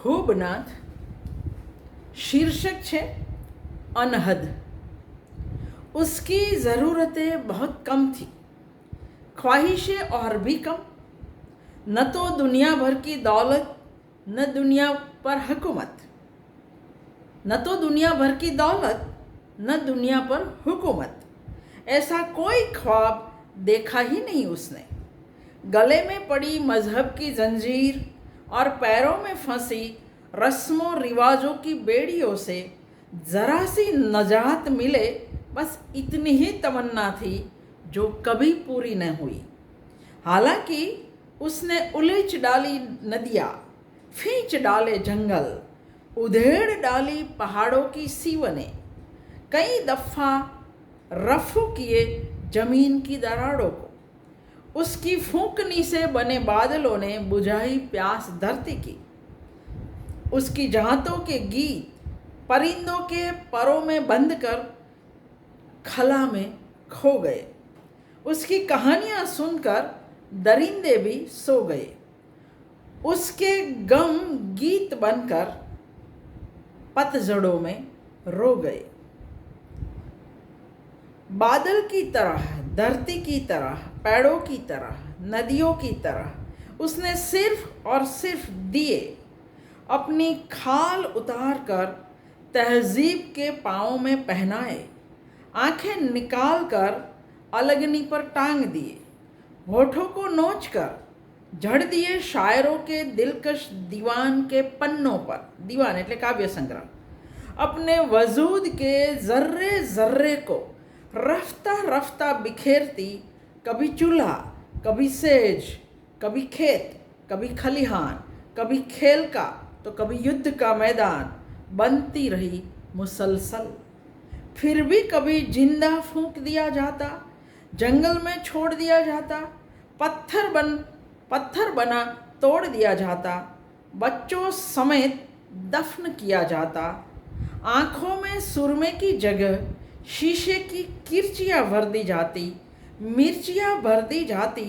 खूबनाथ शीर्षक છે अनहद। उसकी ज़रूरतें बहुत कम थी, ख्वाहिशें और भी कम। न तो दुनिया भर की दौलत, न दुनिया पर हुकूमत। न तो दुनिया भर की दौलत, न दुनिया पर हुकूमत। ऐसा कोई ख्वाब देखा ही नहीं उसने। गले में पड़ी मजहब की जंजीर और पैरों में फंसी रस्मों रिवाजों की बेड़ियों से ज़रा सी नजात मिले, बस इतनी ही तमन्ना थी जो कभी पूरी न हुई। हालांकि उसने उलीच डाली नदियाँ, खींच डाले जंगल, उधेड़ डाली पहाड़ों की सीवनें, कई दफ़ा रफू किए जमीन की दरारों को। उसकी फूंकनी से बने बादलों ने बुझाई प्यास धरती की। उसकी जहातों के गीत परिंदों के परों में बंद कर खला में खो गए। उसकी कहानियाँ सुनकर दरिंदे भी सो गए। उसके गम गीत बनकर पतझड़ों में रो गए। बादल की तरह, धरती की तरह, पेड़ों की तरह, नदियों की तरह उसने सिर्फ और सिर्फ दिए। अपनी खाल उतार कर तहजीब के पाँव में पहनाए, आंखें निकाल कर अलगनी पर टांग दिए, होठों को नोच कर झड़ दिए शायरों के दिलकश दीवान के पन्नों पर। दीवान એટલે काव्य संग्रह। अपने वजूद के जर्रे जर्रे को रफ्ता रफ्ता बिखेरती, कभी चूल्हा, कभी सेज, कभी खेत, कभी खलिहान, कभी खेल का तो कभी युद्ध का मैदान बनती रही मुसलसल। फिर भी कभी जिंदा फूंक दिया जाता, जंगल में छोड़ दिया जाता, पत्थर बना तोड़ दिया जाता, बच्चों समेत दफन किया जाता। आँखों में सुरमे की जगह शीशे की किरचियाँ भर दी जाती, मिर्चियाँ भर दी जाती,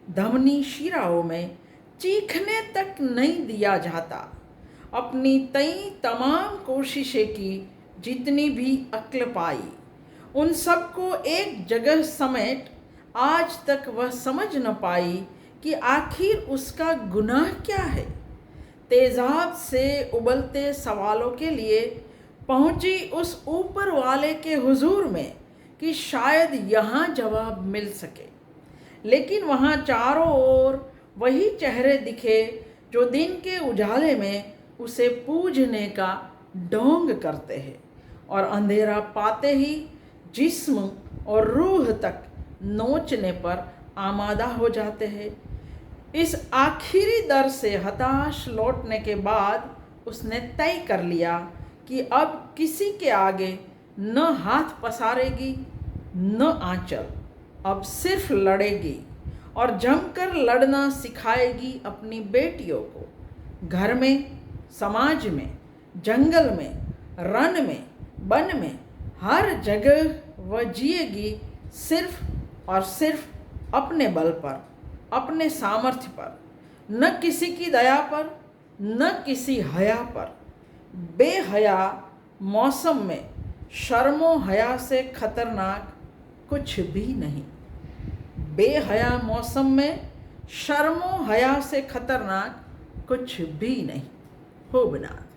धमनी शिराओं में चीखने तक नहीं दिया जाता। अपनी तई तमाम कोशिशें की, जितनी भी अक्ल पाई, उन सबको एक जगह समेट आज तक वह समझ न पाई कि आखिर उसका गुनाह क्या है। तेजाब से उबलते सवालों के लिए पहुंची उस ऊपर वाले के हुजूर में कि शायद यहाँ जवाब मिल सके। लेकिन वहाँ चारों ओर वही चेहरे दिखे जो दिन के उजाले में उसे पूजने का ढोंग करते हैं और अंधेरा पाते ही जिस्म और रूह तक नोचने पर आमादा हो जाते हैं। इस आखिरी दर से हताश लौटने के बाद उसने तय कर लिया कि अब किसी के आगे न हाथ पसारेगी न आंचल। अब सिर्फ लड़ेगी और जमकर लड़ना सिखाएगी अपनी बेटियों को। घर में, समाज में, जंगल में, रन में, वन में, हर जगह वह जिएगी सिर्फ और सिर्फ अपने बल पर, अपने सामर्थ्य पर, न किसी की दया पर, न किसी हया पर। बेहया मौसम में शर्मो हया से खतरनाक कुछ भी नहीं। बेहया मौसम में शर्मो हया से खतरनाक कुछ भी नहीं। खूबनाथ।